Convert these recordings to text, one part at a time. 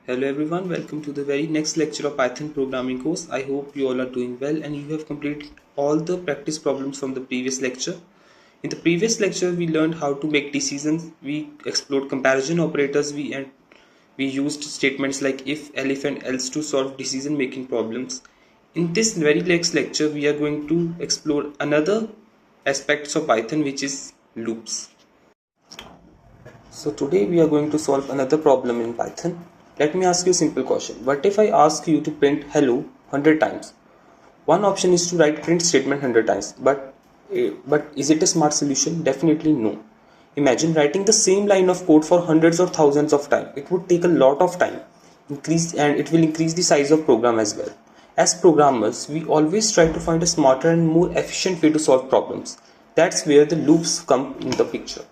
Hello everyone, welcome to the very next lecture of Python programming course. I hope you all are doing well and you have completed all the practice problems from the previous lecture. In the previous lecture, we learned how to make decisions, we explored comparison operators, we used statements like if, elif and else to solve decision making problems. In this very next lecture, we are going to explore another aspects of Python, which is loops. So today we are going to solve another problem in Python. Let me ask you a simple question. What if I ask you to print hello 100 times? One option is to write print statement 100 times, but is it a smart solution? Definitely no. Imagine writing the same line of code for hundreds or thousands of times. It would take a lot of time, and it will increase the size of program as well. As programmers, we always try to find a smarter and more efficient way to solve problems. That's where the loops come in the picture.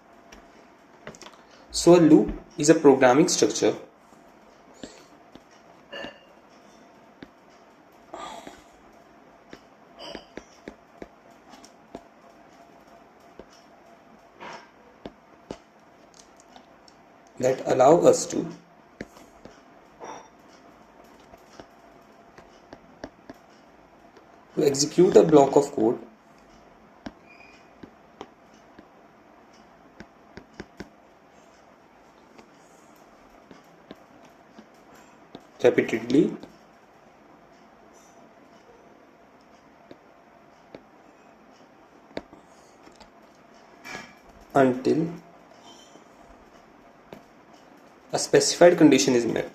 So a loop is a programming structure that allow us to execute a block of code repeatedly until a specified condition is met.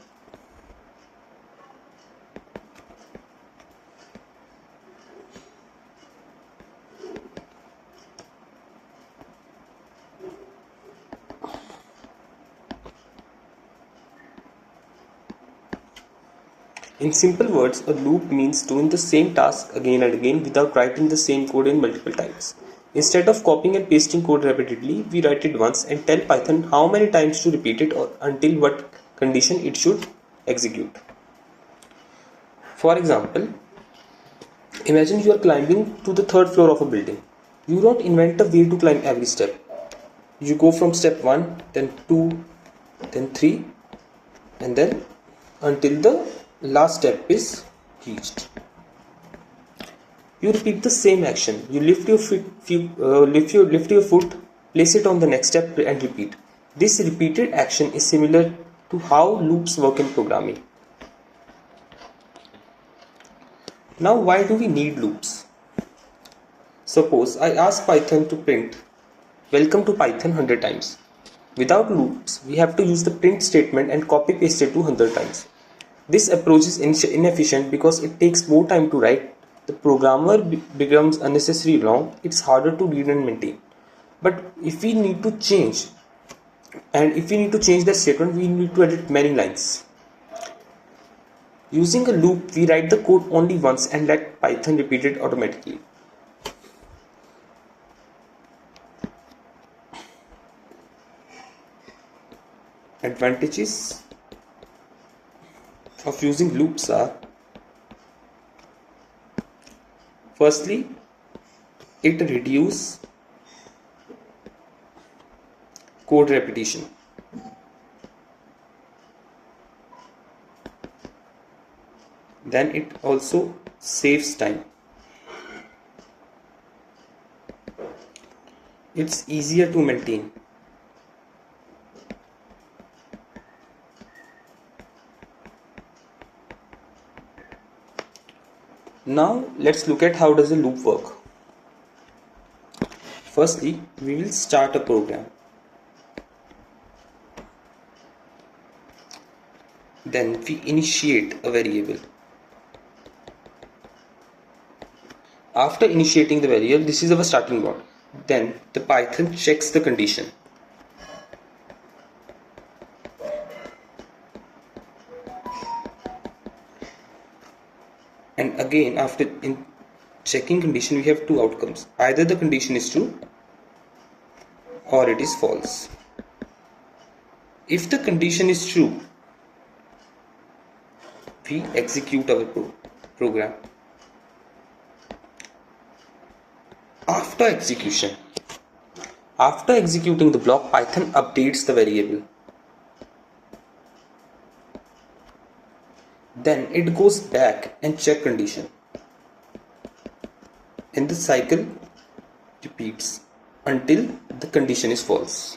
In simple words, a loop means doing the same task again and again without writing the same code in multiple times. Instead of copying and pasting code repeatedly, we write it once and tell Python how many times to repeat it or until what condition it should execute. For example, imagine you are climbing to the third floor of a building. You don't invent a way to climb every step. You go from step 1, then 2, then 3, and then until the last step is reached. You repeat the same action. You lift your foot, place it on the next step and repeat. This repeated action is similar to how loops work in programming. Now why do we need loops? Suppose I ask Python to print welcome to Python 100 times. Without loops, we have to use the print statement and copy paste it 200 times. This approach is inefficient because it takes more time to write. The programmer becomes unnecessarily long. It's harder to read and maintain. But if we need to change that statement, we need to edit many lines. Using a loop, we write the code only once and let Python repeat it automatically. Advantages of using loops are: firstly, it reduces code repetition. Then it also saves time. It's easier to maintain. Now let's look at how does a loop work. Firstly, we will start a program. Then we initiate a variable. After initiating the variable, this is our starting point. Then the Python checks the condition. And again, after checking condition, we have two outcomes. Either the condition is true or it is false. If the condition is true, we execute our program. After executing the block, Python updates the variable. Then it goes back and check condition, and the cycle repeats until the condition is false.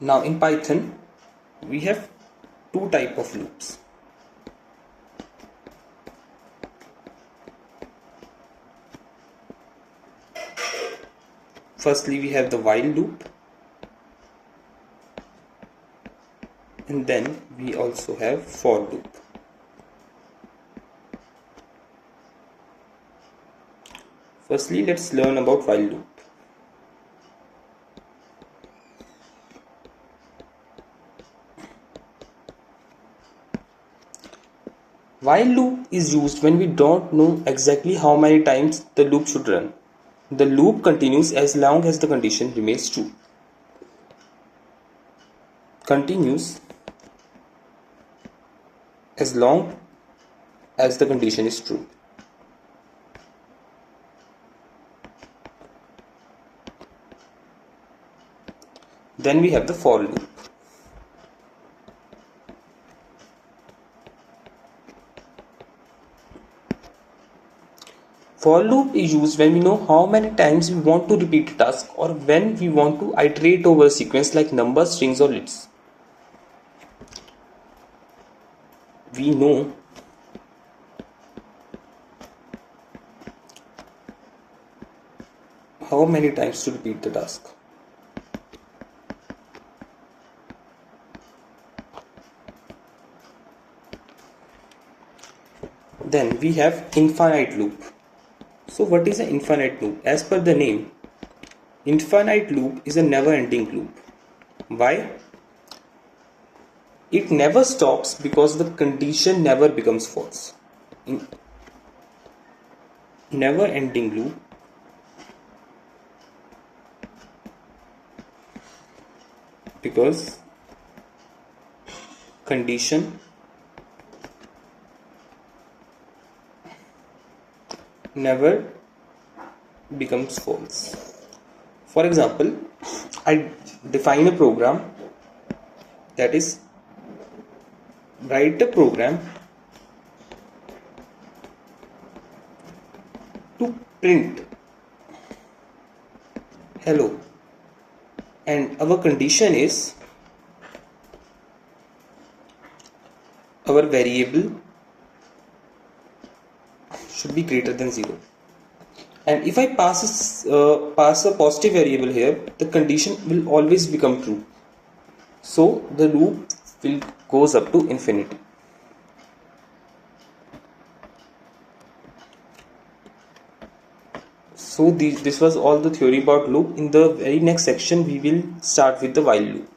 Now in Python we have two type of loops. Firstly we have the while loop, and then we also have for loop. Firstly, let's learn about while loop. While loop is used when we don't know exactly how many times the loop should run. The loop continues as long as the condition remains true. Continues as long as the condition is true. Then we have the for loop. For loop is used when we know how many times we want to repeat a task, or when we want to iterate over a sequence like numbers, strings or lists. We know how many times to repeat the task. Then we have infinite loop. So what is an infinite loop? As per the name, infinite loop is a never-ending loop. Why? It never stops because the condition never becomes false. In never-ending loop, because condition never becomes false. For example, I define a program, that is, write a program to print hello, and our condition is our variable should be greater than 0, and if I pass a positive variable here, the condition will always become true, so the loop will goes up to infinity. So this was all the theory about loop. In the very next section we will start with the while loop.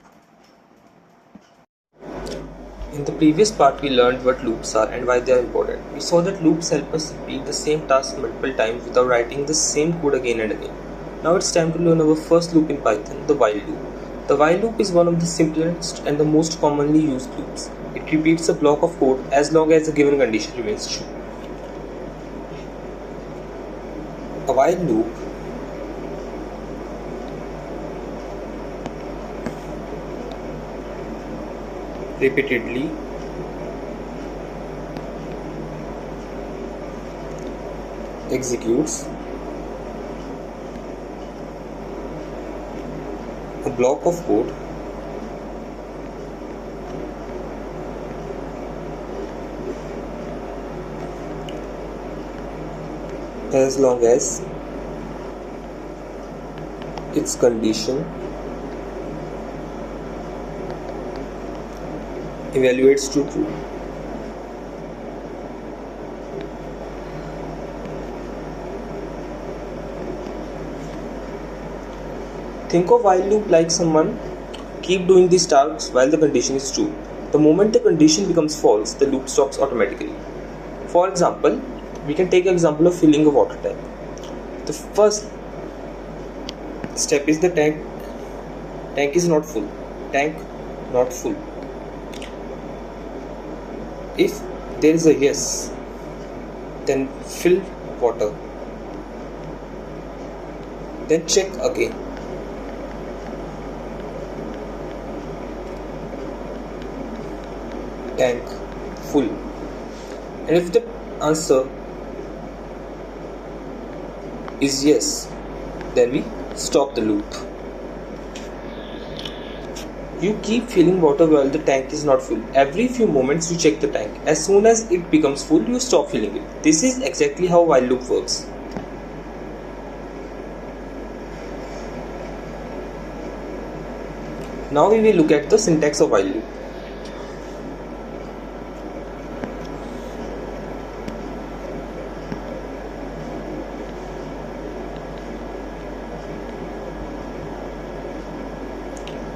In the previous part we learned what loops are and why they are important. We saw that loops help us repeat the same task multiple times without writing the same code again and again. Now it's time to learn our first loop in Python, the while loop. The while loop is one of the simplest and the most commonly used loops. It repeats a block of code as long as the given condition remains true. A while loop repeatedly executes a block of code as long as its condition evaluates to true. Think of while loop like someone keep doing these tasks while the condition is true. The moment the condition becomes false, the loop stops automatically. For example, we can take an example of filling a water tank. The first step is the tank is not full. Tank not full. If there is a yes, then fill water. Then check again. tank full, and if the answer is yes, then we stop the loop. You keep filling water while the tank is not full. Every few moments you check the tank. As soon as it becomes full, you stop filling it. This is exactly how while loop works. Now we will look at the syntax of while loop.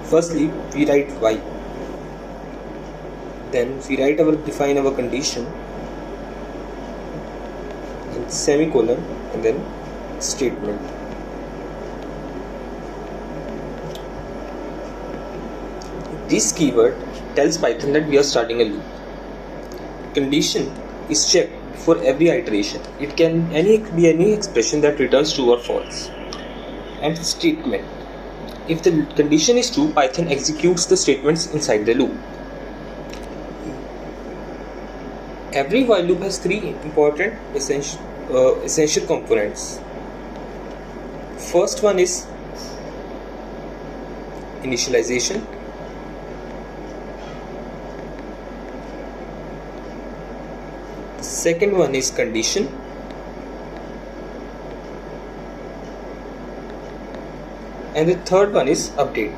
Firstly, we write while. Then we define our condition, and semicolon, and then statement. This keyword tells Python that we are starting a loop. Condition is checked before every iteration. It can be any expression that returns true or false. And statement. If the condition is true, Python executes the statements inside the loop. Every while loop has three important essential components. First one is initialization. The second one is condition. And the third one is update.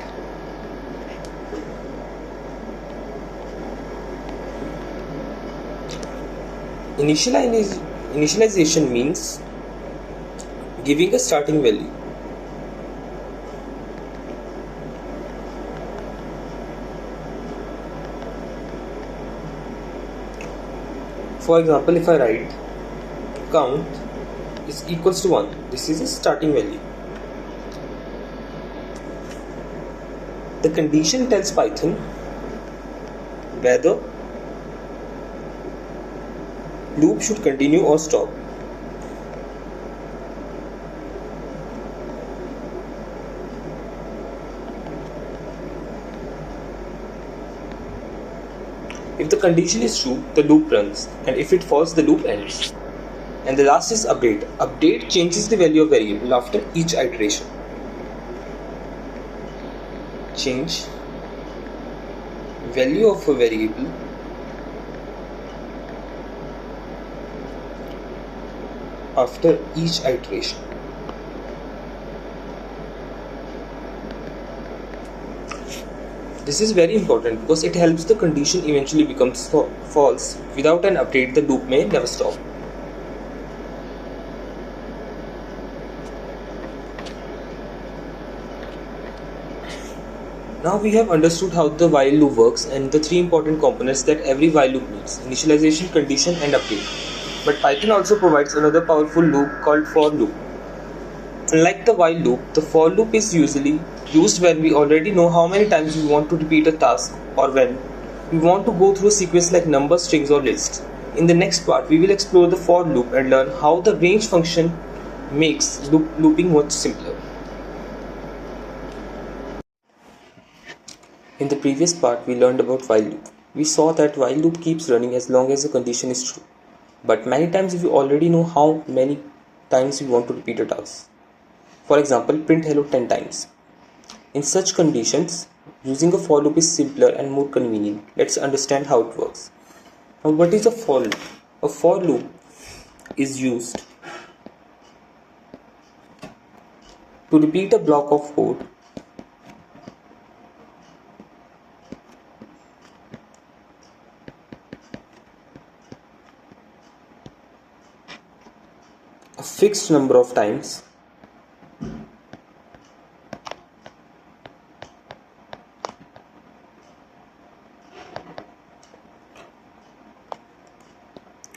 Initialization means giving a starting value. For example, if I write count is equals to 1, this is a starting value. The condition tells Python whether loop should continue or stop. If the condition is true, the loop runs, and if it false, the loop ends. And the last is update. Update changes the value of variable after each iteration. Change value of a variable after each iteration. This is very important because it helps the condition eventually becomes false. Without an update, the loop may never stop. Now we have understood how the while loop works and the three important components that every while loop needs: initialization, condition, and update. But Python also provides another powerful loop called for loop. Unlike the while loop, the for loop is usually used when we already know how many times we want to repeat a task, or when we want to go through a sequence like numbers, strings, or lists. In the next part, we will explore the for loop and learn how the range function makes looping much simpler. In the previous part, we learned about while loop. We saw that while loop keeps running as long as the condition is true. But many times we already know how many times we want to repeat a task. For example, print hello 10 times. In such conditions, using a for loop is simpler and more convenient. Let's understand how it works. Now, what is a for loop? A for loop is used to repeat a block of code a fixed number of times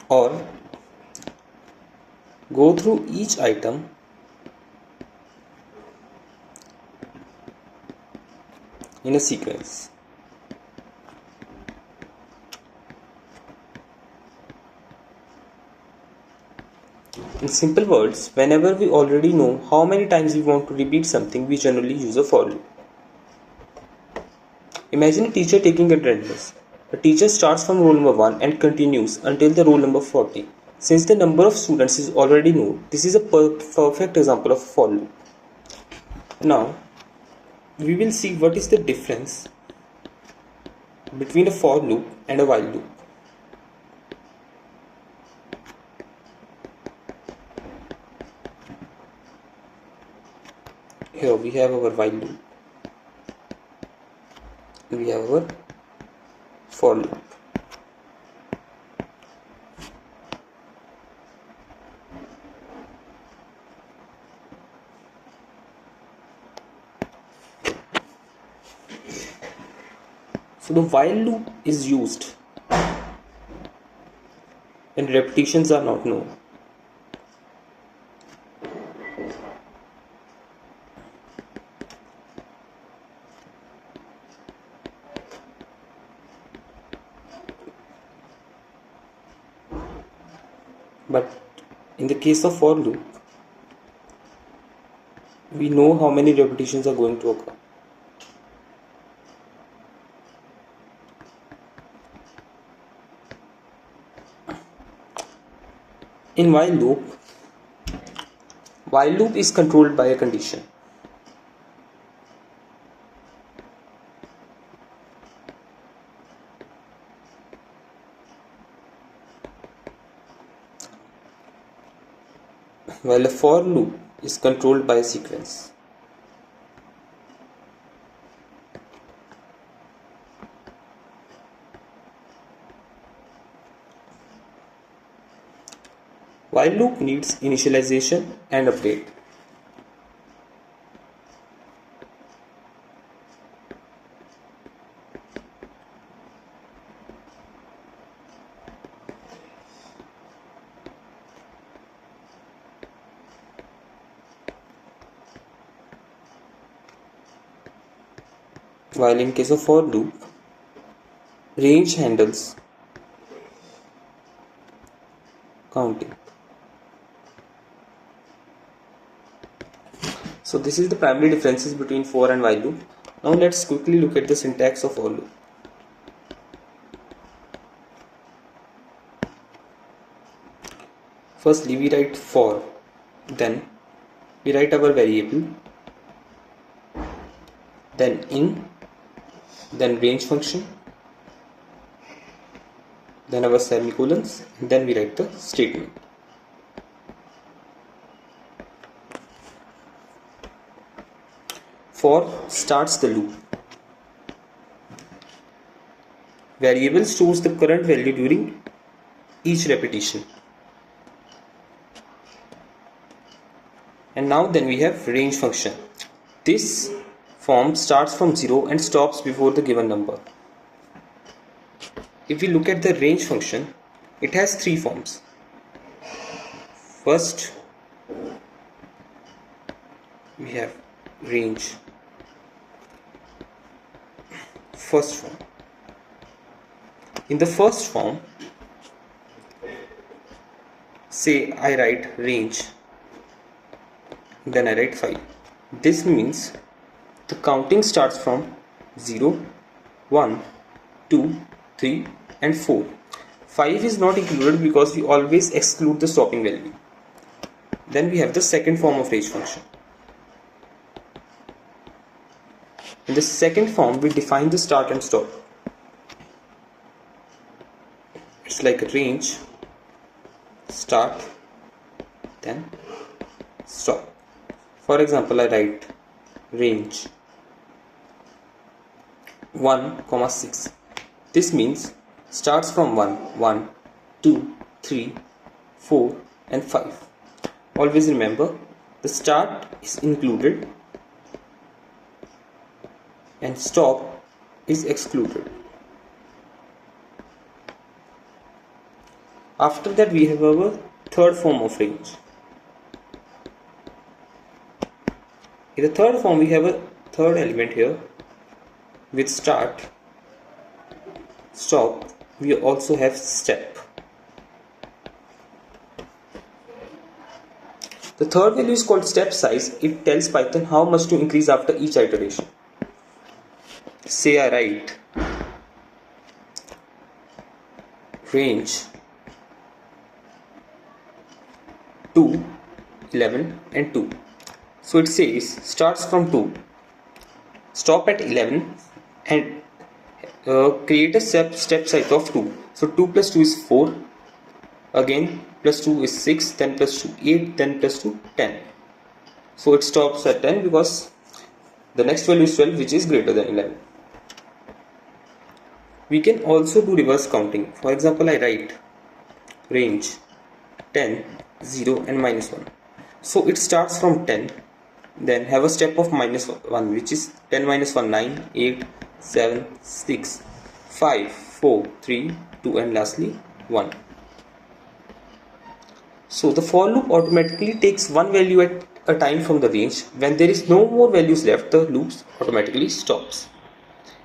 or go through each item in a sequence. In simple words, whenever we already know how many times we want to repeat something, we generally use a for loop. Imagine a teacher taking attendance. The teacher starts from roll number 1 and continues until the roll number 40. Since the number of students is already known, this is a perfect example of a for loop. Now, we will see what is the difference between a for loop and a while loop. Here we have our while loop. We have our for loop. So the while loop is used when repetitions are not known. But in the case of for loop, we know how many repetitions are going to occur. In while loop is controlled by a condition. While a for loop is controlled by a sequence. While loop needs initialization and update. While in case of for loop, range handles counting. So this is the primary differences between for and while loop. Now let's quickly look at the syntax of for loop. Firstly, we write for, then we write our variable, then in, then range function, then our semicolons, and then we write the statement. For starts the loop. Variable stores the current value during each repetition. And now then we have range function. This form starts from 0 and stops before the given number. If we look at the range function, it has three forms. First, we have range first form. In the first form, say I write range, then I write 5. This means the counting starts from 0, 1, 2, 3 and 4. 5 is not included because we always exclude the stopping value. Then we have the second form of range function. In the second form, we define the start and stop. It's like a range, start, then stop. For example, I write range 1, 6. This means starts from 1, 2, 3, 4 and 5. Always remember, the start is included and stop is excluded. After that we have our third form of range. In the third form we have a third element here with start, stop, we also have step. The third value is called step size. It tells Python how much to increase after each iteration. Say I write range 2, 11 and 2. So it says starts from 2, stop at 11 and create a step size of 2. So 2 plus 2 is 4, again plus 2 is 6, then plus 2 8, then plus 2 10. So it stops at 10 because the next value is 12, which is greater than 11. We can also do reverse counting. For example, I write range 10, 0 and minus 1. So it starts from 10, then have a step of minus 1, which is 10 minus 1, 9, 8, 7, 6, 5, 4, 3, 2 and lastly 1. So the for loop automatically takes one value at a time from the range. When there is no more values left, the loop automatically stops.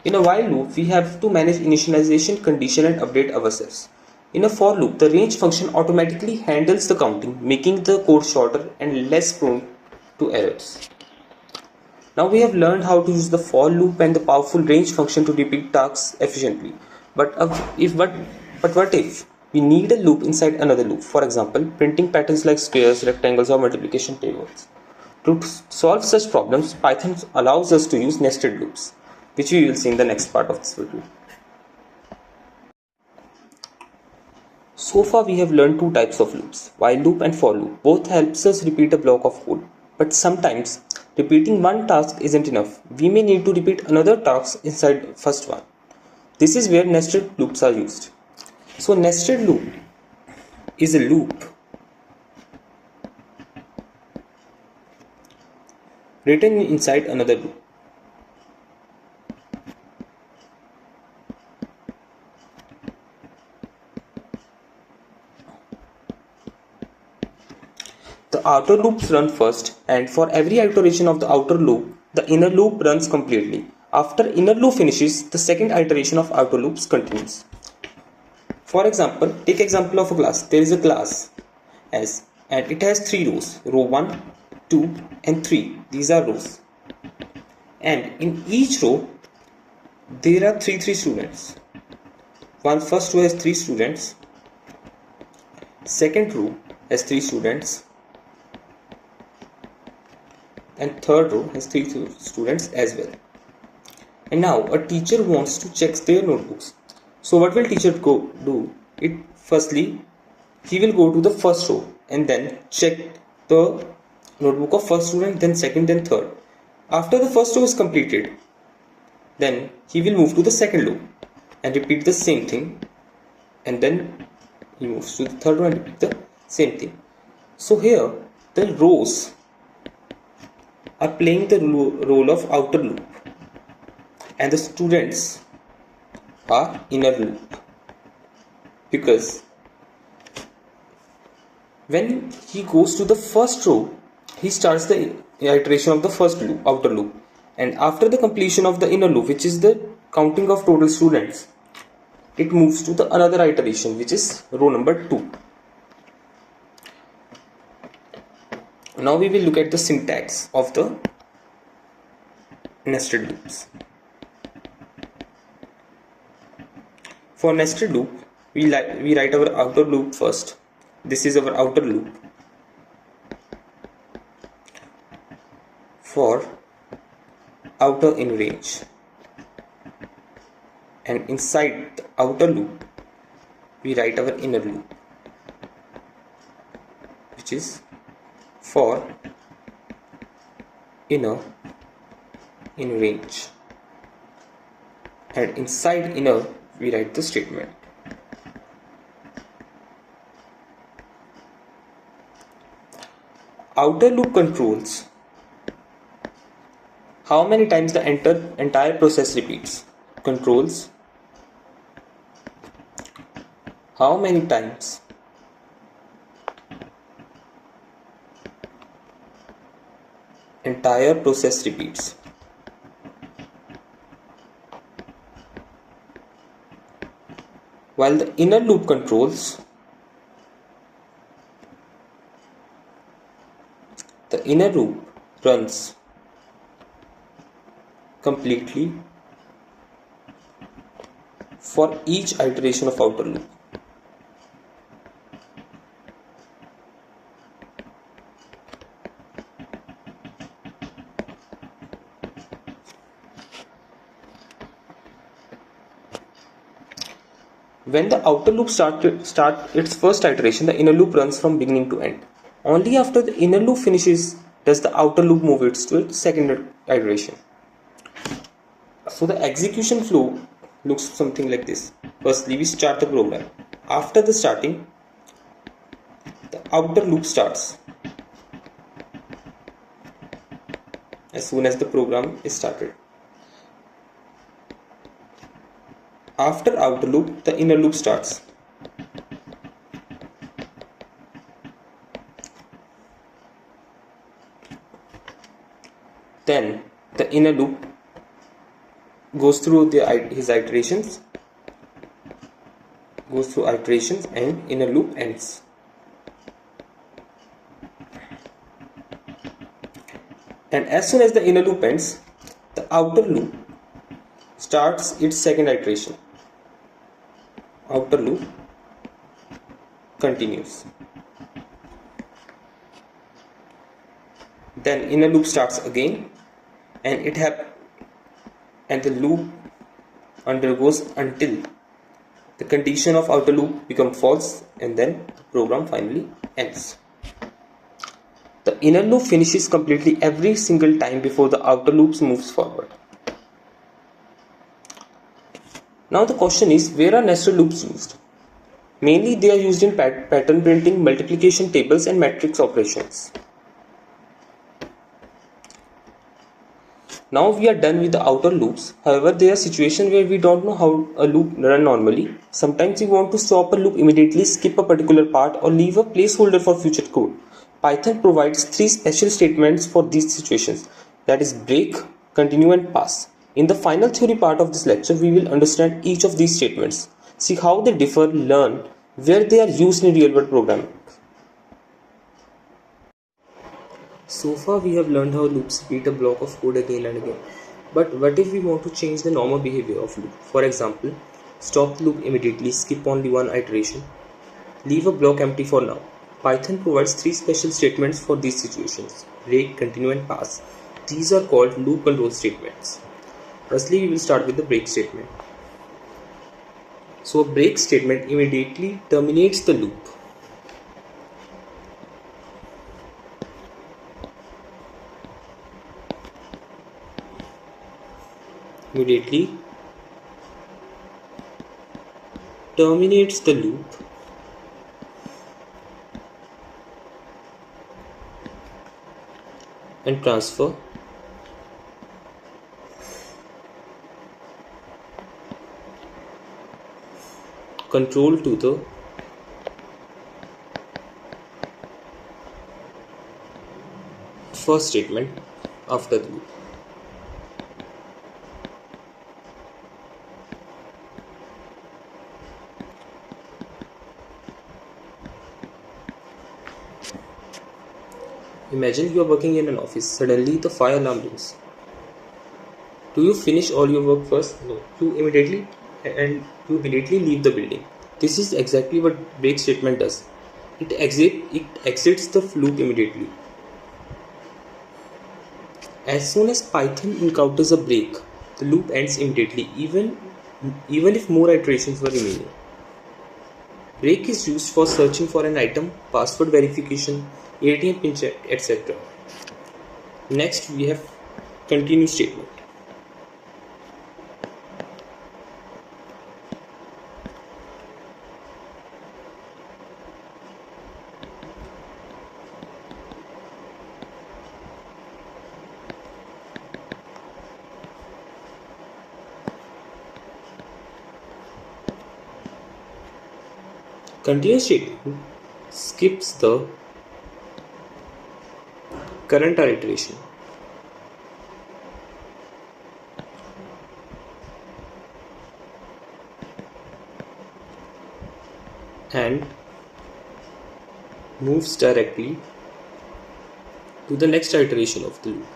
In a while loop, we have to manage initialization, condition and update ourselves. In a for loop, the range function automatically handles the counting, making the code shorter and less prone to errors. Now we have learned how to use the for loop and the powerful range function to repeat tasks efficiently. But what if we need a loop inside another loop? For example, printing patterns like squares, rectangles or multiplication tables. To solve such problems, Python allows us to use nested loops, which we will see in the next part of this video. So far we have learned two types of loops, while loop and for loop. Both helps us repeat a block of code. But sometimes repeating one task isn't enough. We may need to repeat another task inside first one. This is where nested loops are used. So nested loop is a loop written inside another loop. The outer loops run first, and for every iteration of the outer loop, the inner loop runs completely. After inner loop finishes, the second iteration of outer loops continues. For example, take example of a class. There is a class S and it has 3 rows. Row 1, 2 and 3. These are rows. And in each row, there are 3 students. First row has 3 students. Second row has 3 students. And third row has 3 students as well. And now a teacher wants to check their notebooks. So what will teacher do? Firstly, he will go to the first row and then check the notebook of first student, then second, then third. After the first row is completed, then he will move to the second row and repeat the same thing, and then he moves to the third row and repeat the same thing. So here the rows are playing the role of outer loop and the students are inner loop, because when he goes to the first row, he starts the iteration of the first loop, outer loop, and after the completion of the inner loop, which is the counting of total students, it moves to the another iteration, which is row number 2. Now we will look at the syntax of the nested loops. For nested loop, we write our outer loop first. This is our outer loop. For outer in range, and inside the outer loop we write our inner loop, which is for inner in range, and inside inner we write the statement. Outer loop controls how many times the entire process repeats. Controls how many times entire process repeats. While the inner loop controls the inner loop runs completely for each iteration of outer loop. When the outer loop start its first iteration, the inner loop runs from beginning to end. Only after the inner loop finishes does the outer loop move to its second iteration. So the execution flow looks something like this. Firstly, we start the program. After the starting, the outer loop starts as soon as the program is started. After outer loop, the inner loop starts. Then the inner loop goes through his iterations, and inner loop ends. And as soon as the inner loop ends, the outer loop starts its second iteration. Outer loop continues. Then inner loop starts again, and the loop undergoes until the condition of outer loop becomes false, and then the program finally ends. The inner loop finishes completely every single time before the outer loop moves forward. Now the question is, where are nested loops used? Mainly they are used in pattern printing, multiplication tables and matrix operations. Now we are done with the outer loops. However, there are situations where we don't know how a loop runs normally. Sometimes we want to stop a loop immediately, skip a particular part, or leave a placeholder for future code. Python provides 3 special statements for these situations, that is break, continue and pass. In the final theory part of this lecture, we will understand each of these statements, see how they differ, learn where they are used in real world programming. So far we have learned how loops repeat a block of code again and again. But what if we want to change the normal behavior of loop? For example, stop the loop immediately, skip only one iteration, leave a block empty for now. Python provides 3 special statements for these situations: break, continue and pass. These are called loop control statements. Firstly, we will start with the break statement. So a break statement immediately terminates the loop. Immediately terminates the loop and transfer control to the first statement after the loop. Imagine you are working in an office. Suddenly the fire alarm rings. Do you finish all your work first? No. You immediately leave the building. This is exactly what break statement does. It exits the loop immediately. As soon as Python encounters a break, the loop ends immediately, even if more iterations were remaining. Break is used for searching for an item, password verification, ATM pin check, etc. Next we have continue statement. Continue statement skips the current iteration and moves directly to the next iteration of the loop.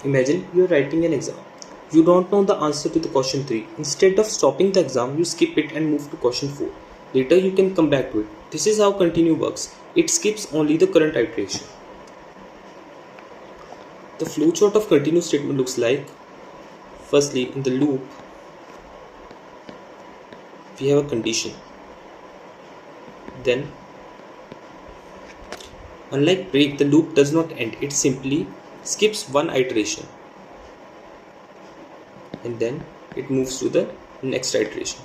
Imagine you're writing an exam. You don't know the answer to the question 3. Instead of stopping the exam, you skip it and move to question 4. Later, you can come back to it. This is how continue works. It skips only the current iteration. The flowchart of continue statement looks like, firstly, in the loop, we have a condition. Then, unlike break, the loop does not end. It simply skips one iteration. And then it moves to the next iteration.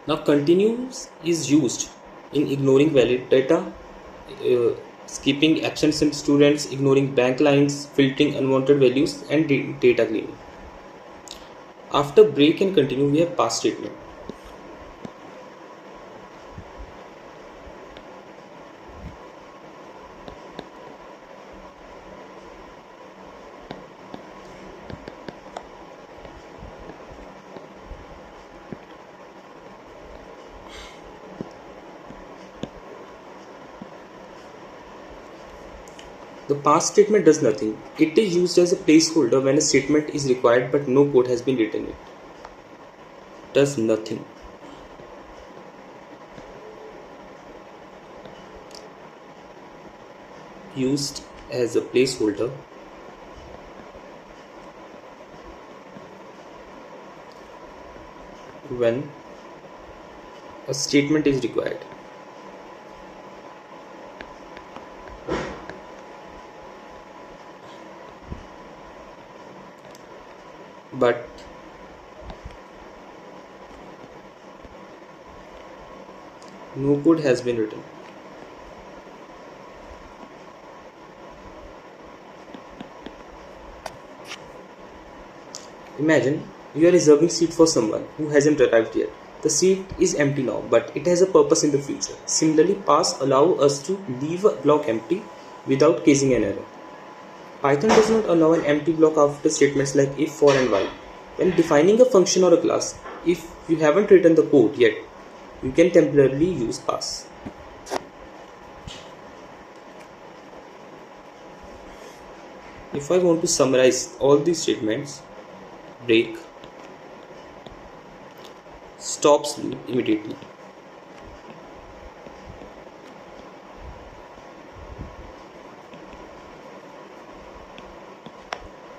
Now continues is used in ignoring valid data, uh, skipping absent students, ignoring bank lines, filtering unwanted values, and data cleaning. After break and continue, we have pass statement. The pass statement does nothing. It is used as a placeholder when a statement is required but no code has been written. It does nothing. Used as a placeholder when a statement is required. But no code has been written. Imagine you are reserving seat for someone who hasn't arrived yet. The seat is empty now, but it has a purpose in the future. Similarly, pass allow us to leave a block empty without causing an error. Python does not allow an empty block after statements like if, for, and while. When defining a function or a class, if you haven't written the code yet, you can temporarily use pass. If I want to summarize all these statements, break stops loop immediately.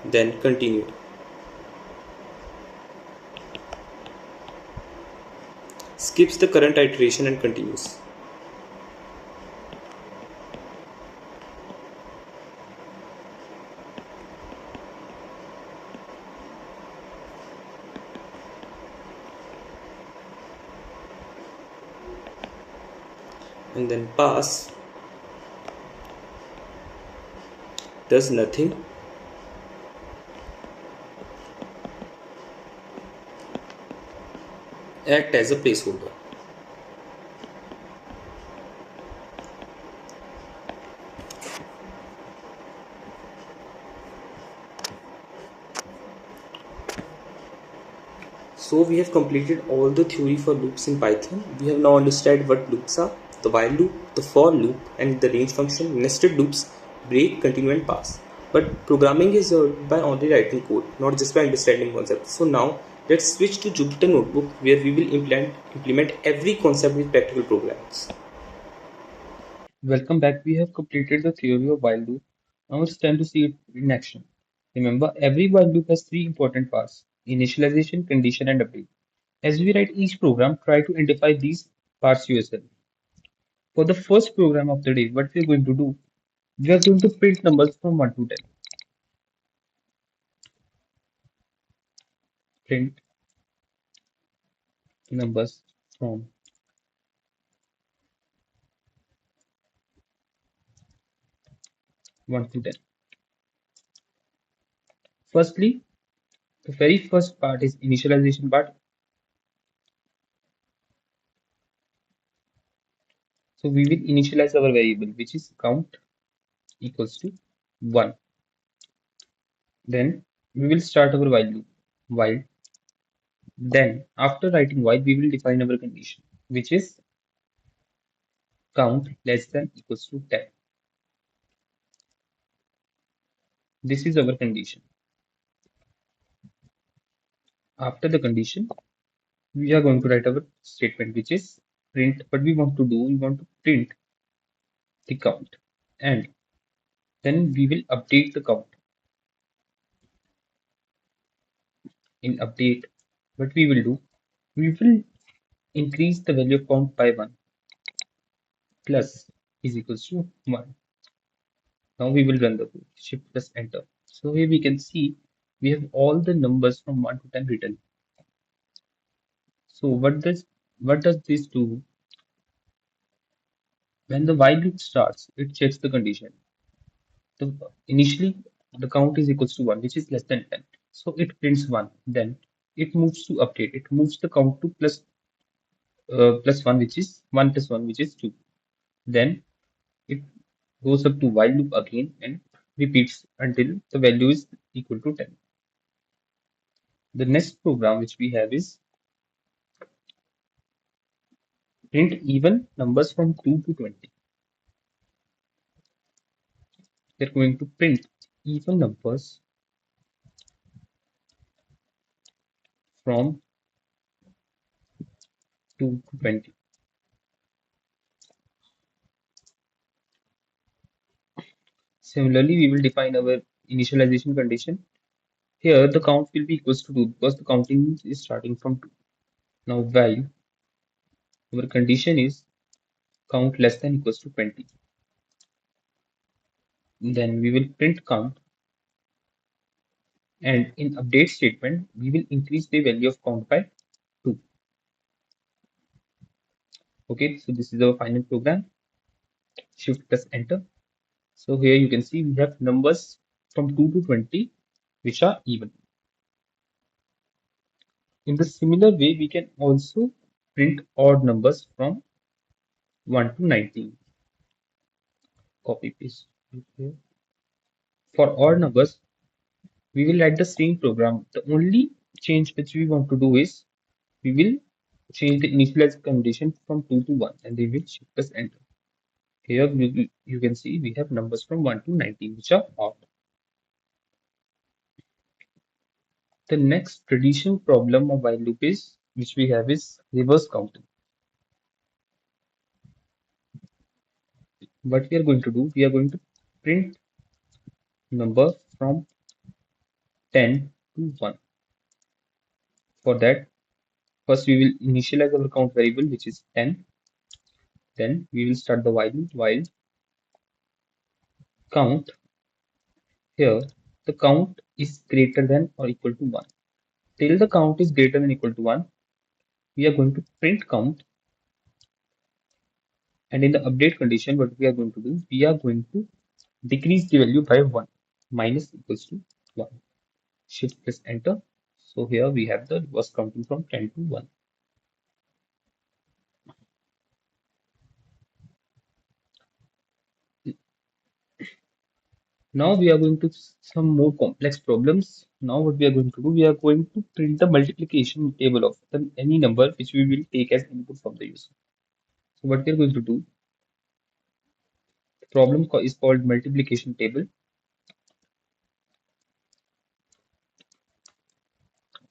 Then continue. Skips the current iteration and continues. And then pass does nothing. Act as a placeholder. So we have completed all the theory for loops in Python. We have now understood what loops are, the while loop, the for loop, and the range function, nested loops, break, continue, and pass. But programming is by only writing code, not just by understanding concepts. So now let's switch to Jupyter Notebook, where we will implement every concept with practical programs. Welcome back. We have completed the theory of while loop. Now it's time to see it in action. Remember, every while loop has three important parts: initialization, condition, and update. As we write each program, try to identify these parts yourself. For the first program of the day, what we are going to do, we are going to print numbers from 1 to 10. Print numbers from 1 to 10. Firstly, the very first part is initialization part. So we will initialize our variable, which is count equals to 1. Then we will start our while loop. While. Then after writing while, we will define our condition, which is count less than equals to 10. This is our condition. After the condition, we are going to write our statement, which is print. What we want to do, we want to print the count, and then we will update the count. In update, what we will do, we will increase the value of count by 1 plus is equals to 1. Now we will run the code, shift plus enter. So here we can see we have all the numbers from 1 to 10 written. So what does this do? When the while loop starts, it checks the condition. Initially the count is equals to 1, which is less than 10. So it prints 1. Then it moves to update. It moves the count to plus 1, which is 1 plus 1, which is 2. Then it goes up to while loop again and repeats until the value is equal to 10. The next program which we have is print even numbers from 2 to 20. We're going to print even numbers from 2 to 20. Similarly, we will define our initialization condition. Here, the count will be equals to 2 because the counting is starting from 2. Now, while our condition is count less than equals to 20, then we will print count, and in update statement, we will increase the value of count by 2. Okay, so this is our final program. Shift plus enter. So here you can see we have numbers from 2 to 20 which are even. In the similar way, we can also print odd numbers from 1 to 19. Copy paste. Okay. For odd numbers, we will write the same program. The only change which we want to do is we will change the initialize condition from 2 to 1 and we will shift plus enter. Here you can see we have numbers from 1 to 19 which are odd. The next traditional problem of while loop is which we have is reverse counting. What we are going to do, we are going to print number from 10 to 1. For that, first we will initialize our count variable which is 10. Then we will start the while count. Here the count is greater than or equal to 1. Till the count is greater than or equal to 1, we are going to print count, and in the update condition what we are going to do, we are going to decrease the value by 1 minus equals to 1. Shift plus enter. So here we have the reverse counting from 10 to 1. Now we are going to some more complex problems. Now what we are going to do, we are going to print the multiplication table of any number which we will take as input from the user. So what we are going to do, the problem is called multiplication table.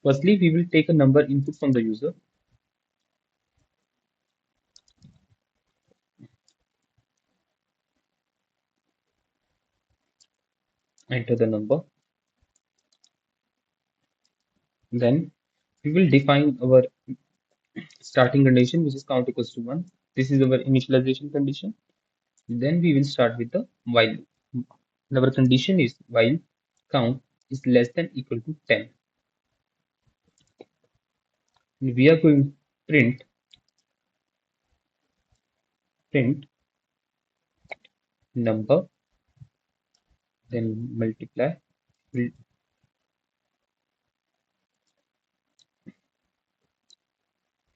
Firstly, we will take a number input from the user. Enter the number. Then we will define our starting condition, which is count equals to 1. This is our initialization condition. Then we will start with the while loop. Our condition is while count is less than equal to 10. We are going to print number, then multiply,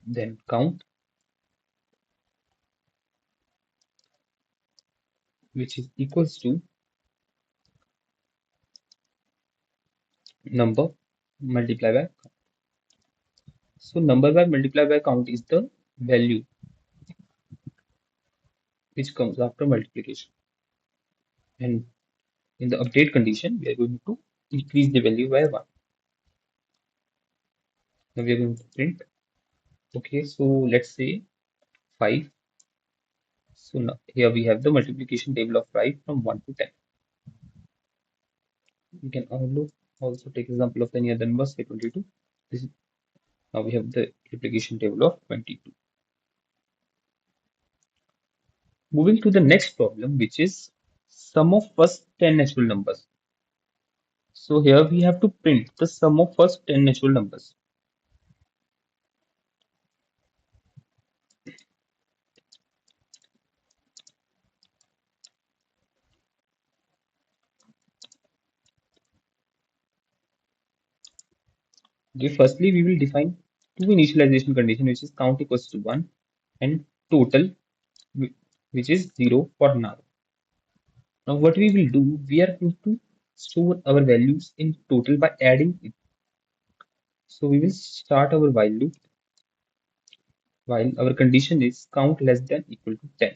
then count, which is equals to number multiply by count. So number by multiply by count is the value which comes after multiplication. And in the update condition, we are going to increase the value by 1. Now we are going to print. Okay, so let's say 5. So now here we have the multiplication table of 5 from 1 to 10. We can also take example of any other number, say 22. This is, now we have the multiplication table of 22. Moving to the next problem, which is sum of first 10 natural numbers. So here we have to print the sum of first 10 natural numbers. Okay, firstly, we will define two initialization conditions, which is count equals to 1 and total, which is 0 for now. Now, what we will do, we are going to store our values in total by adding it. So we will start our while loop while our condition is count less than equal to 10.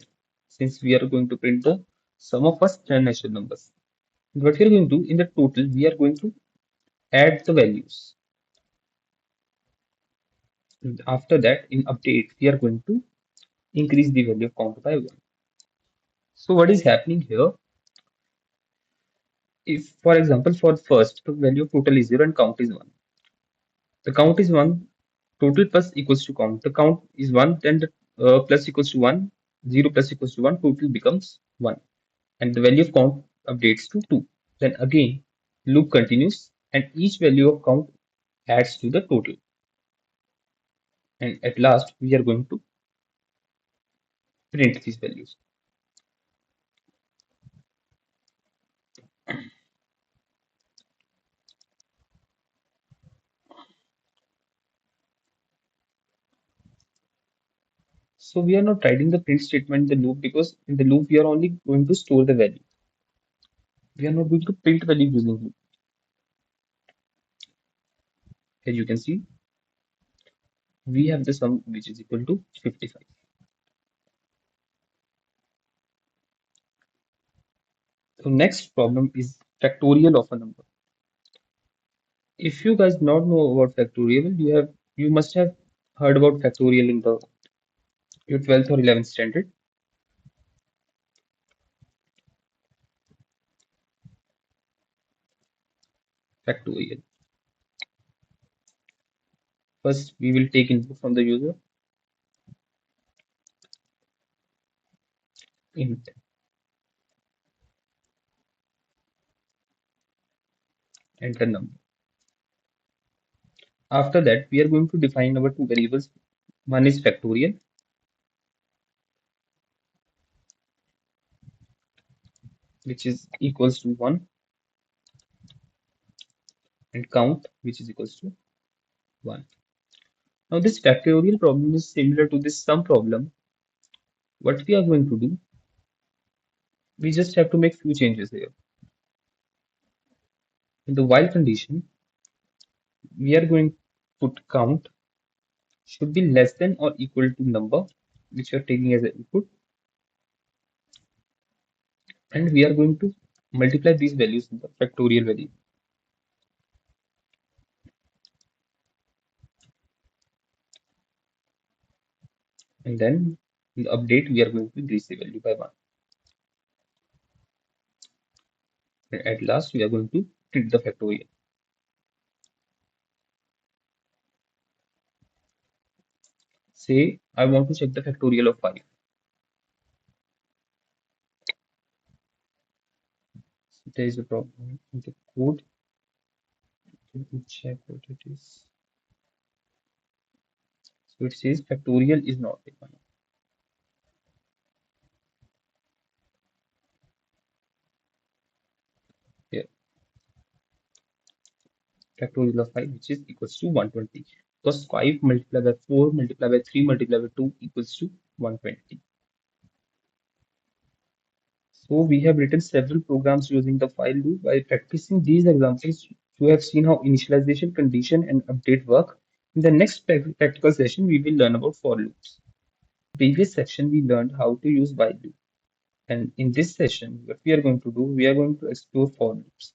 Since we are going to print the sum of first 10 natural numbers. What we are going to do in the total, we are going to add the values. And after that, in update, we are going to increase the value of count by 1. So what is happening here? If, for example, for first, the value of total is 0 and count is 1. The count is 1, total plus equals to count. The count is 1, then the plus equals to 1, 0 plus equals to 1, total becomes 1. And the value of count updates to 2. Then again, loop continues and each value of count adds to the total. And at last, we are going to print these values. So we are not writing the print statement in the loop because in the loop we are only going to store the value. We are not going to print value using loop. As you can see, we have the sum which is equal to 55. So next problem is factorial of a number. If you guys not know about factorial, you must have heard about factorial in the your 12th or 11th standard. Factorial. First, we will take input from the user, int, enter number. After that, we are going to define our two variables. One is factorial, which is equals to 1, and count, which is equals to 1. Now, this factorial problem is similar to this sum problem. What we are going to do, we just have to make few changes here. In the while condition, we are going to put count should be less than or equal to number which you are taking as an input, and we are going to multiply these values in the factorial value. And then in the update, we are going to increase the value by 1. And at last, we are going to print the factorial. Say, I want to check the factorial of 5. So there is a problem in the code. Let me check what it is. So it says factorial is not defined. Here, factorial of 5, which is equals to 120. Because 5 multiplied by 4 multiplied by 3 multiplied by 2 equals to 120. So we have written several programs using the while loop. By practicing these examples, you have seen how initialization, condition, and update work. In the next practical session, we will learn about for loops. In the previous section, we learned how to use while loop. And in this session, what we are going to do, we are going to explore for loops.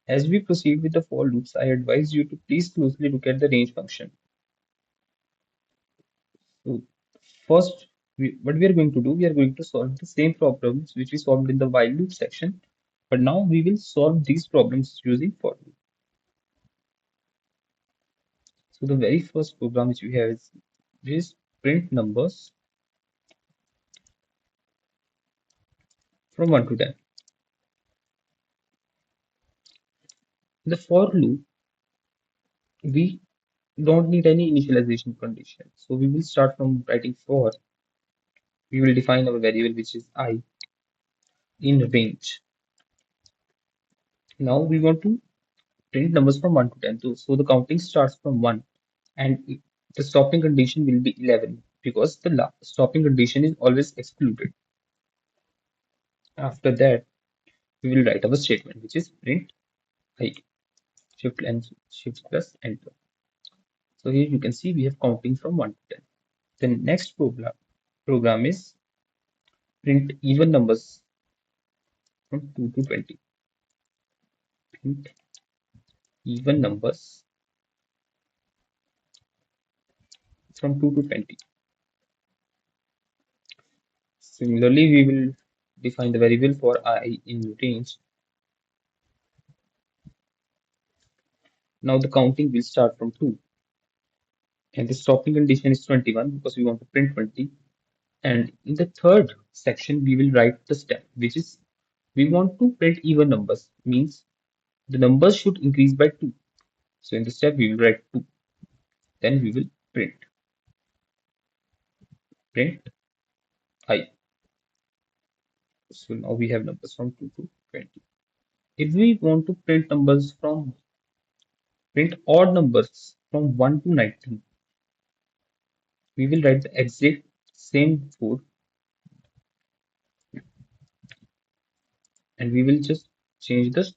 As we proceed with the for loops, I advise you to please closely look at the range function. So first, what we are going to do, we are going to solve the same problems which we solved in the while loop section, but now we will solve these problems using for loop. So the very first program which we have is print numbers from 1 to 10. In the for loop, we don't need any initialization condition. So we will start from writing for. We will define our variable which is I in range. Now we want to print numbers from 1 to 10. So the counting starts from 1 and the stopping condition will be 11 because the stopping condition is always excluded. After that, we will write our statement which is print I, shift and shift plus enter. So here you can see we have counting from 1 to 10. The next program is print even numbers from 2 to 20. Print even numbers from 2 to 20. Similarly, we will define the variable for I in range. Now the counting will start from 2 and the stopping condition is 21 because we want to print 20. And in the third section, we will write the step, which is we want to print even numbers, means the numbers should increase by 2. So in the step, we will write 2. Then we will print I. So now we have numbers from 2 to 20. If we want to print odd numbers from 1 to 19, we will write the exact same code and we will just change the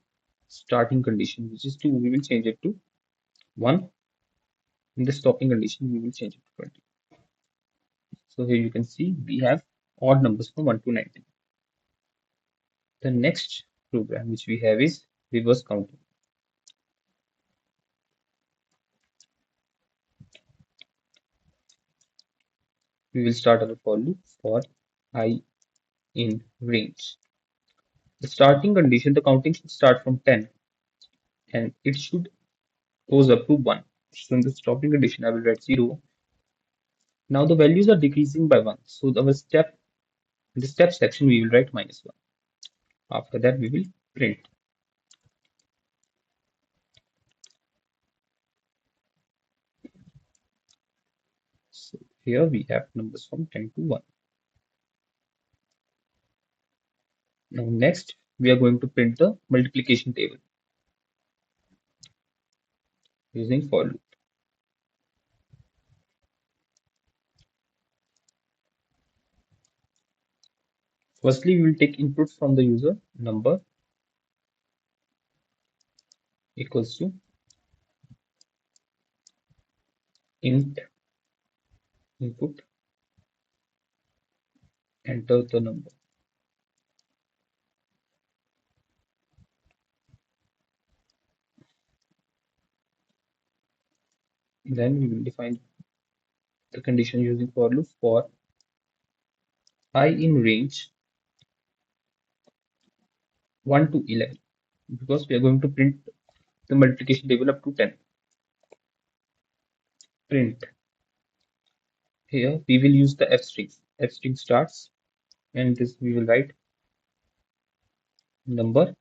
starting condition, which is 2. We will change it to 1. In the stopping condition, we will change it to 20. So here you can see we have odd numbers from 1 to 19. The next program which we have is reverse counting. We will start our for loop for I in range. The starting condition, the counting should start from 10 and it should goes up to 1. So in the stopping condition, I will write 0. Now the values are decreasing by 1. So our step, in the step section, we will write -1. After that, we will print. So here we have numbers from 10 to 1. Now next, we are going to print the multiplication table using for loop. Firstly, we will take input from the user number equals to int input, enter the number. Then we will define the condition using for loop for I in range 1 to 11 because we are going to print the multiplication table up to 10. Print. Here we will use the f strings. F string starts and this we will write number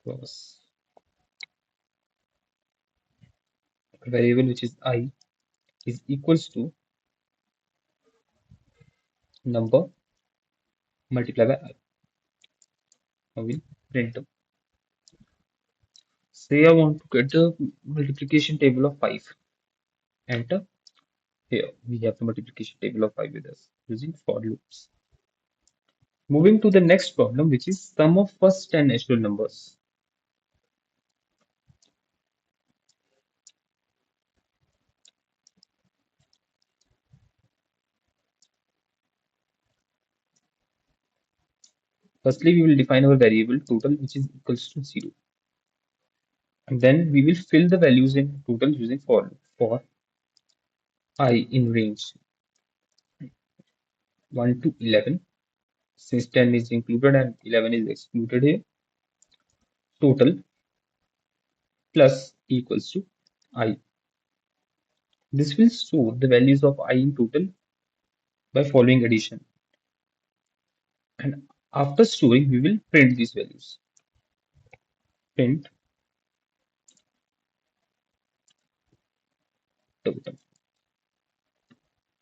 plus variable which is I is equals to number multiplied by I. Now we'll print them. Say I want to get the multiplication table of 5. Enter. Here we have the multiplication table of 5 with us using for loops. Moving to the next problem, which is sum of first 10 natural numbers. Firstly, we will define our variable total, which is equals to 0. And then we will fill the values in total using for loop. For I in range 1 to 11, since 10 is included and 11 is excluded here, total plus equals to I. This will store the values of I in total by following addition. And after storing, we will print these values. Print total.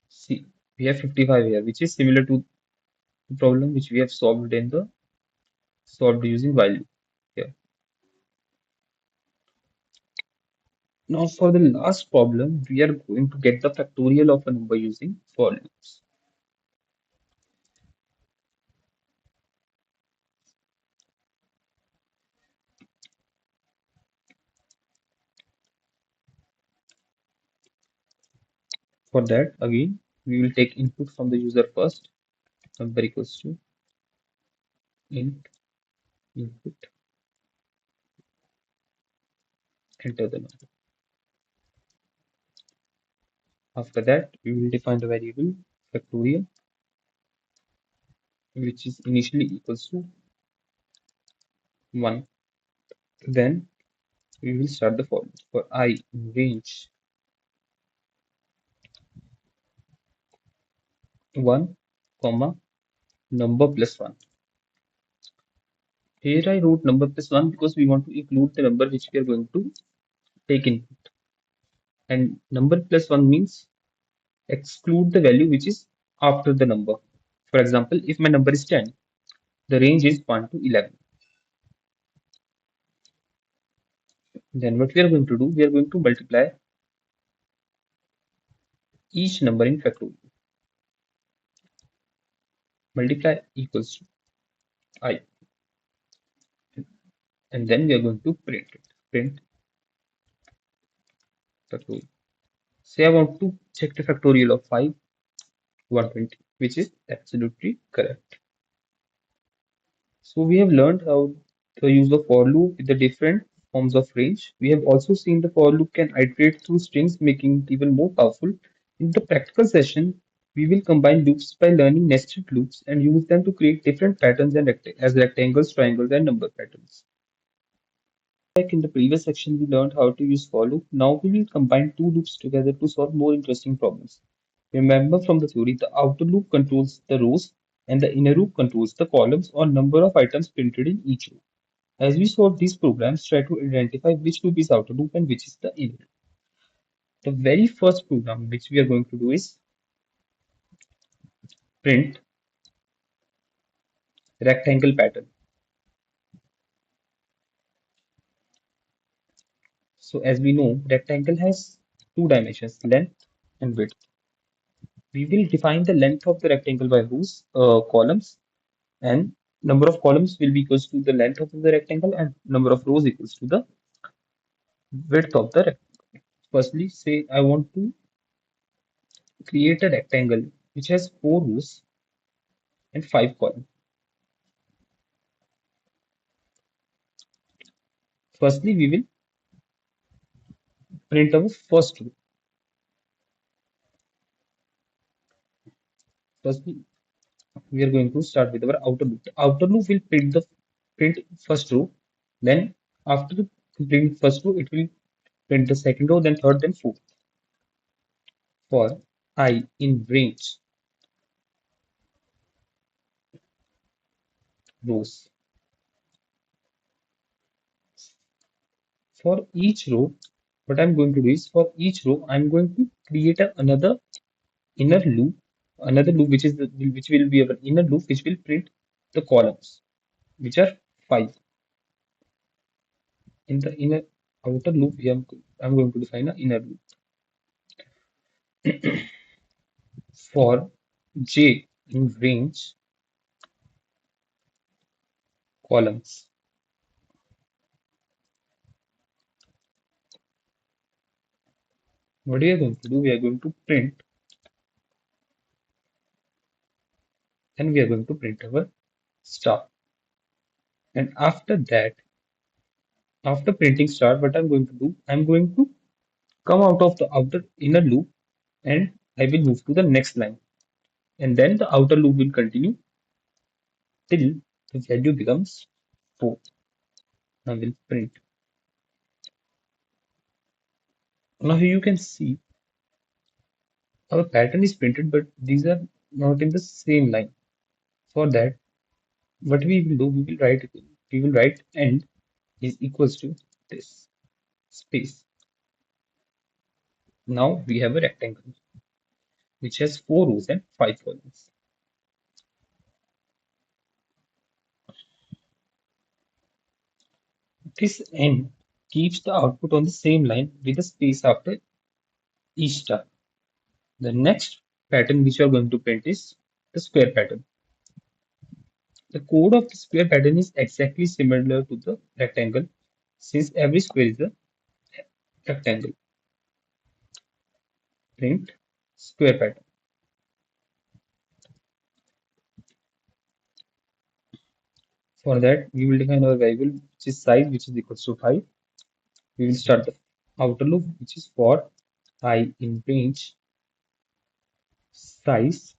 See, we have 55 here, which is similar to the problem which we have solved using while loop here. Now for the last problem, we are going to get the factorial of a number using for loops. For that, again, we will take input from the user first. Number equals to int input, enter the number. After that, we will define the variable factorial, which is initially equals to 1. Then we will start the for loop. For I in range 1, comma, number plus 1. Here I wrote number plus 1 because we want to include the number which we are going to take input. And number plus 1 means exclude the value which is after the number. For example, if my number is 10, the range is 1 to 11. Then what we are going to do, we are going to multiply each number in factorial. Multiply equals to I. And then we are going to print it. Print factorial. Say I want to check the factorial of 5, 120, which is absolutely correct. So we have learned how the use of for loop with the different forms of range. We have also seen the for loop can iterate through strings, making it even more powerful. In the practical session, we will combine loops by learning nested loops and use them to create different patterns and as rectangles, triangles, and number patterns. Like in the previous section, we learned how to use for loop. Now we will combine two loops together to solve more interesting problems. Remember from the theory, the outer loop controls the rows and the inner loop controls the columns or number of items printed in each row. As we solve these programs, try to identify which loop is outer loop and which is the inner loop. The very first program which we are going to do is print rectangle pattern. So as we know, rectangle has two dimensions, length and width. We will define the length of the rectangle by rows, columns, and number of columns will be equals to the length of the rectangle and number of rows equals to the width of the rectangle. Firstly, say I want to create a rectangle which has 4 rows and 5 columns. Firstly, we will print our first row. Firstly, we are going to start with our outer loop. The outer loop will print first row. Then after the print first row, it will print the second row, then third, then fourth. For I in range rows. For each row, what I'm going to do is for each row, I'm going to create another inner loop, another loop which will be our inner loop, which will print the columns, which are 5. In the inner outer loop, I'm going to define an inner loop. For j in range columns, what we are going to do, we are going to print, and we are going to print our star. And after that, after printing start, what I'm going to do, I'm going to come out of the outer inner loop and I will move to the next line. And then the outer loop will continue till the value becomes 4. I will print. Now here you can see our pattern is printed, but these are not in the same line. For that, what we will do, we will write end is equals to this space. Now we have a rectangle which has 4 rows and 5 columns. This end keeps the output on the same line with a space after each star. The next pattern which we are going to print is the square pattern. The code of the square pattern is exactly similar to the rectangle since every square is a rectangle. Print square pattern. For that, we will define our variable which is size which is equals to 5. We will start the outer loop which is for I in range size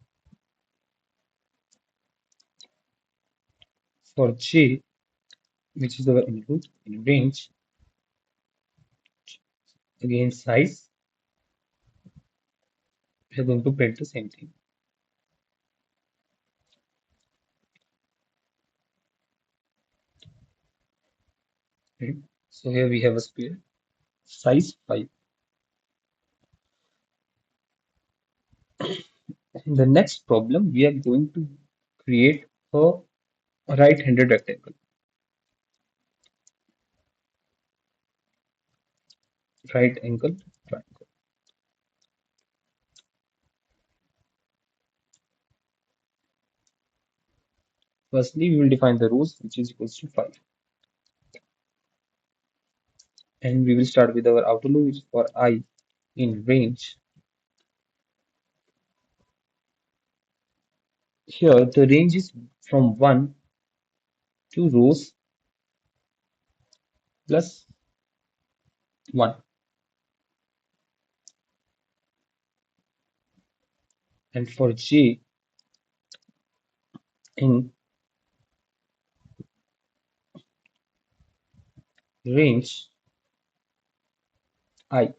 for j which is our input in range again size. We are going to print the same thing. Right? So here we have a square size 5. In the next problem, we are going to create a right-handed rectangle. Right angle triangle. Firstly, we will define the rows which is equals to 5. And we will start with our outer loop which is for I in range. Here the range is from 1 to rows plus 1. And for j in range I.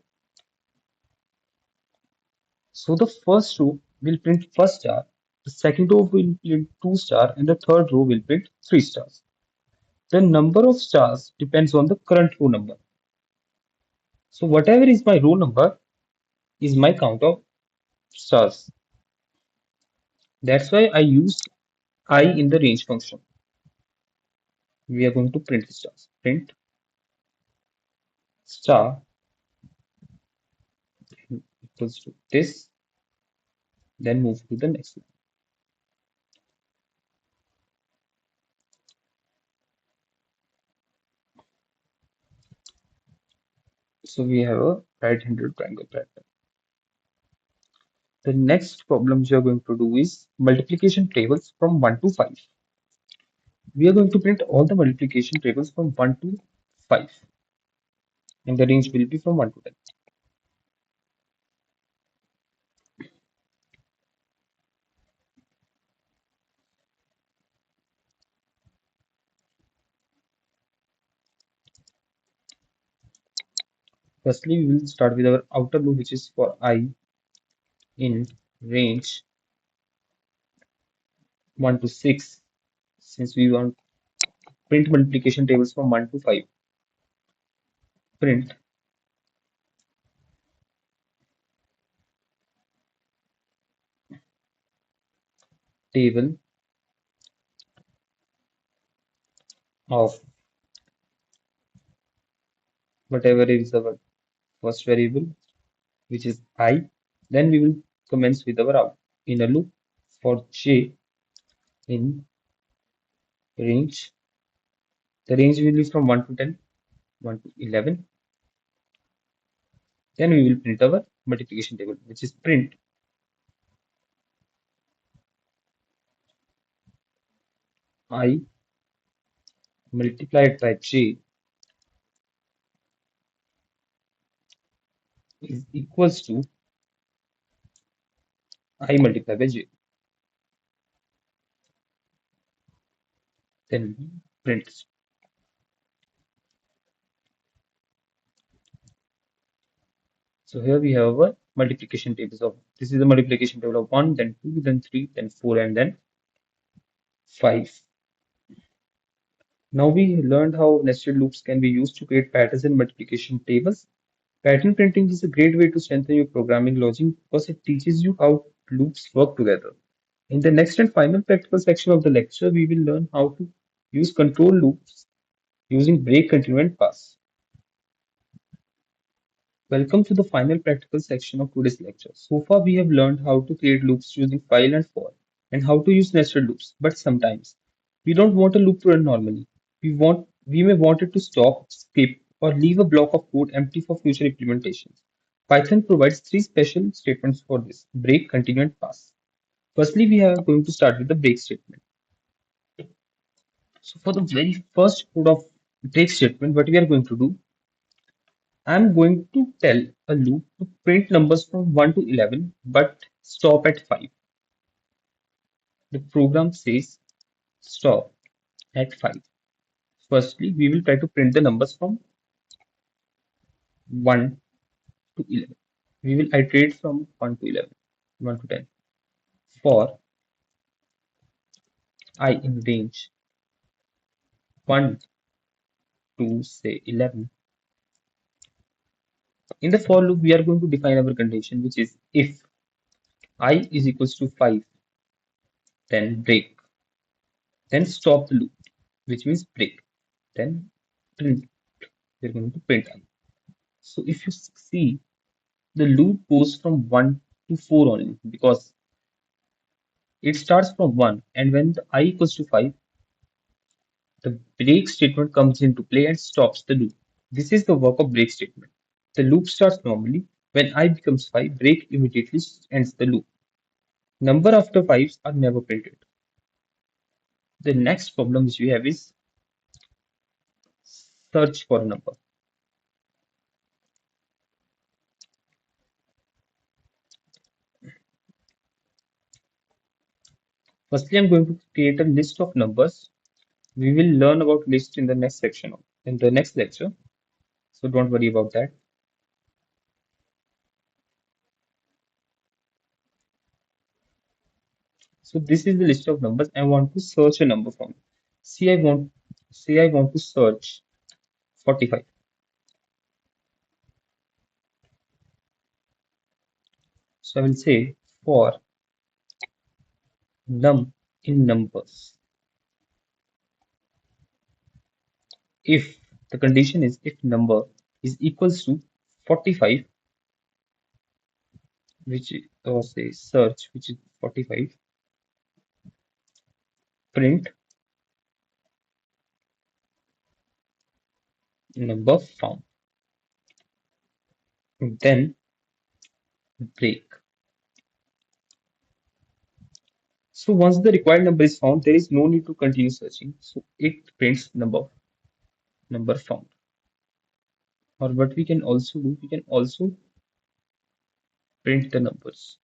So the first row will print first star, the second row will print 2 star, and the third row will print 3 stars. The number of stars depends on the current row number. So whatever is my row number is my count of stars. That's why I used I in the range function. We are going to print the stars. Print star equals to this, then move to the next line. So we have a right-handed triangle pattern. The next problem we are going to do is multiplication tables from 1 to 5. We are going to print all the multiplication tables from 1 to 5 and the range will be from 1 to 10. Firstly, we will start with our outer loop which is for I in range 1 to 6 since we want print multiplication tables from 1 to 5. Print table of whatever is our first variable which is I. Then we will commence with our inner loop for j in range. The range will be from 1 to 10, 1 to 11. Then we will print our multiplication table which is print I multiplied by j is equals to I multiplied by j. Then we print. So here we have our multiplication table. So this is the multiplication table of 1, then 2, then 3, then 4, and then 5. Now we learned how nested loops can be used to create patterns in multiplication tables. Pattern printing is a great way to strengthen your programming logic because it teaches you how loops work together. In the next and final practical section of the lecture, we will learn how to use control loops using break, continue, and pass. Welcome to the final practical section of today's lecture. So far, we have learned how to create loops using while and for, and how to use nested loops. But sometimes we don't want a loop to run normally. We may want it to stop, skip, or leave a block of code empty for future implementations. Python provides three special statements for this: break, continue, and pass. Firstly, we are going to start with the break statement. So for the very first code of break statement, what we are going to do, I'm going to tell a loop to print numbers from 1 to 11 but stop at 5. The program says stop at 5. Firstly, we will try to print the numbers from 1 to 11. We will iterate from 1 to 11, 1 to 10. For I in range 1 to say 11. In the for loop, we are going to define our condition, which is if I is equals to 5, then break. Then stop the loop, which means break. Then print. We're going to print I. So if you see, the loop goes from 1 to 4 only because it starts from 1, and when the I equals to 5, the break statement comes into play and stops the loop. This is the work of break statement. The loop starts normally. When I becomes 5, break immediately ends the loop. Number after 5s are never printed. The next problem which we have is search for a number. Firstly, I'm going to create a list of numbers. We will learn about list in the next section, in the next lecture. So don't worry about that. So this is the list of numbers. I want to search a number from. See, I want to search 45. So I will say for num in numbers. If the condition is if number is equals to 45, which or say search, which is 45, print number found. Then break. So once the required number is found, there is no need to continue searching. So it prints number found. Or what we can also do, we can also print the numbers.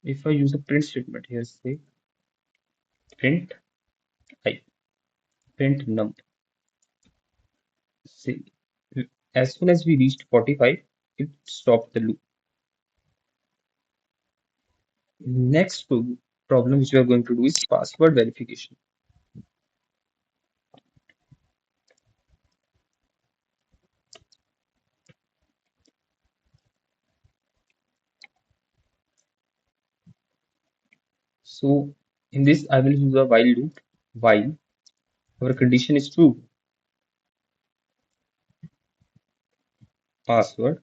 If I use a print statement here, say print I, print num. Say as soon as we reached 45, it stopped the loop. Next problem which we are going to do is password verification. So in this, I will use a while loop. While our condition is true, password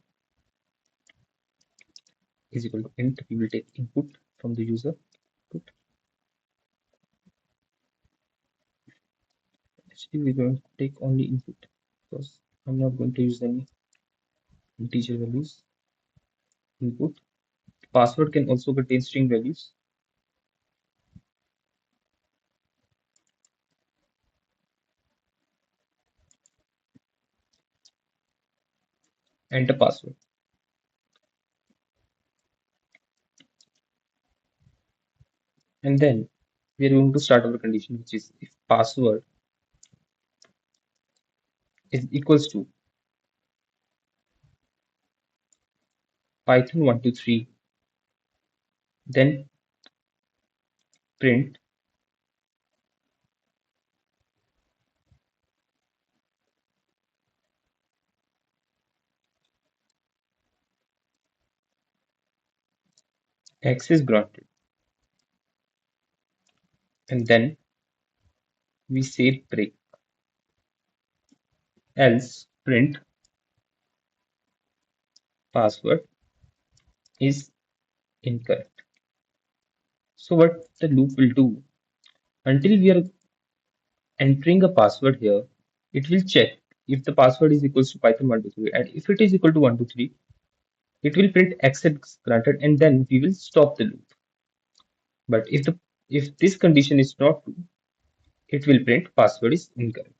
is equal to int. We will take input from the user. Input. Actually, we don't take only input because I'm not going to use any integer values. Input. Password can also contain string values. enter password. And then we are going to start our condition, which is if password is equals to Python 123, then print access granted. And then we say break, else print password is incorrect. So what the loop will do, until we are entering a password here, it will check if the password is equals to Python 123, and if it is equal to 123, it will print access granted, and then we will stop the loop. But if this condition is not true, it will print password is incorrect.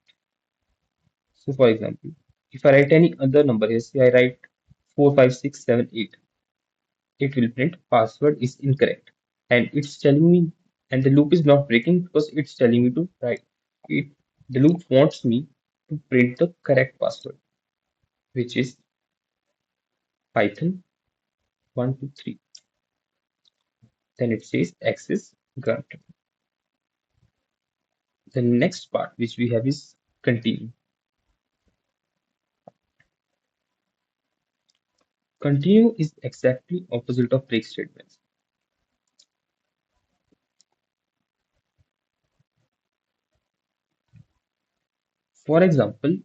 So for example, if I write any other number here, say I write 45678, it will print password is incorrect. And it's telling me, and the loop is not breaking because it's telling me to write it. The loop wants me to print the correct password, which is Python 123. Then it says access granted. The next part which we have is continue. Continue is exactly opposite of break statements. For example,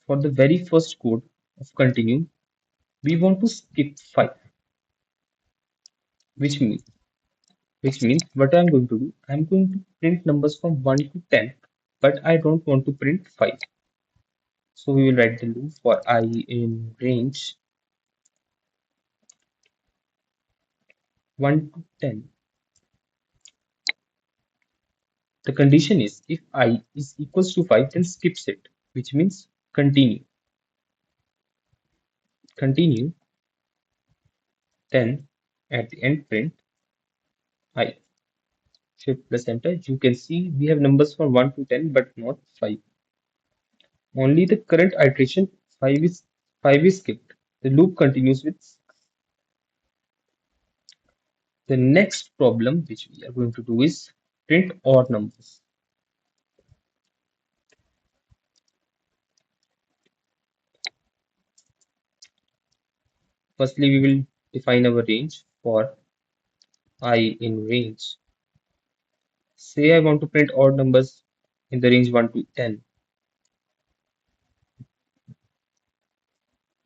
for the very first code of continue, we want to skip 5, which means what I'm going to do, I'm going to print numbers from 1 to 10, but I don't want to print 5. So we will write the loop for I in range 1 to 10. The condition is if I is equals to 5, then skips it, which means continue. Continue, then at the end print I. Shift plus enter. You can see we have numbers from 1 to 10, but not 5. Only the current iteration 5 is skipped. The loop continues with the next problem which we are going to do is print odd numbers. Firstly, we will define our range for I in range. Say I want to print odd numbers in the range 1 to 10.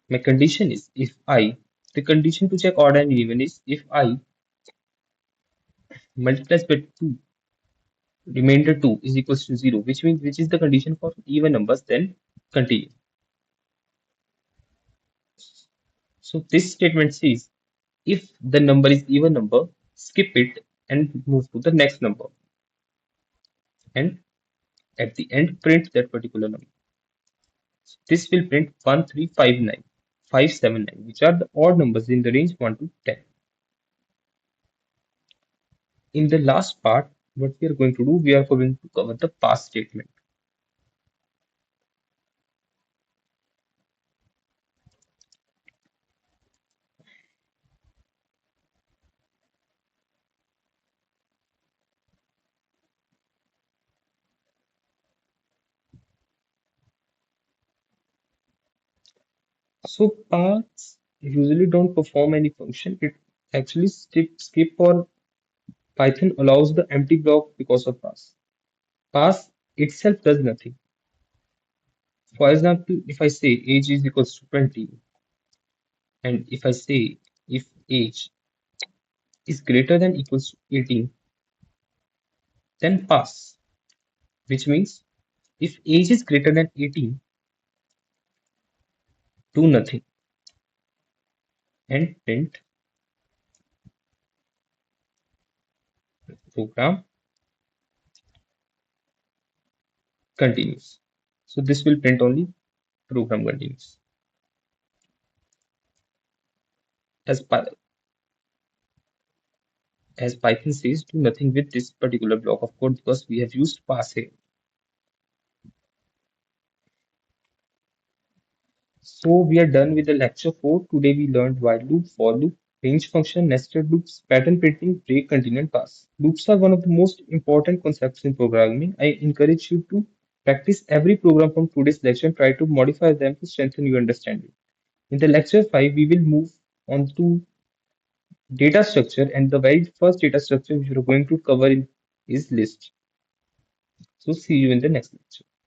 My condition is if I, the condition to check odd and even is if I multiplies by 2, remainder 2 is equals to 0, which means which is the condition for even numbers, then continue. So this statement says if the number is even number, skip it and move to the next number. And at the end, print that particular number. So this will print 1359, 579, which are the odd numbers in the range 1 to 10. In the last part, what we are going to do, we are going to cover the pass statement. So paths usually don't perform any function. It actually skip or Python allows the empty block because of pass. Pass itself does nothing. For example, if I say age is equals to 20, and if I say if age is greater than equals to 18, then pass, which means if age is greater than 18, do nothing and print program continues. So this will print only program continues. As, as Python says, do nothing with this particular block of code because we have used pass here. So we are done with the lecture 4. Today we learned while loop, for loop, range function, nested loops, pattern printing, break, continue, and pass. Loops are one of the most important concepts in programming. I encourage you to practice every program from today's lecture and try to modify them to strengthen your understanding. In the lecture 5, we will move on to data structure, and the very first data structure we are going to cover is list. So see you in the next lecture.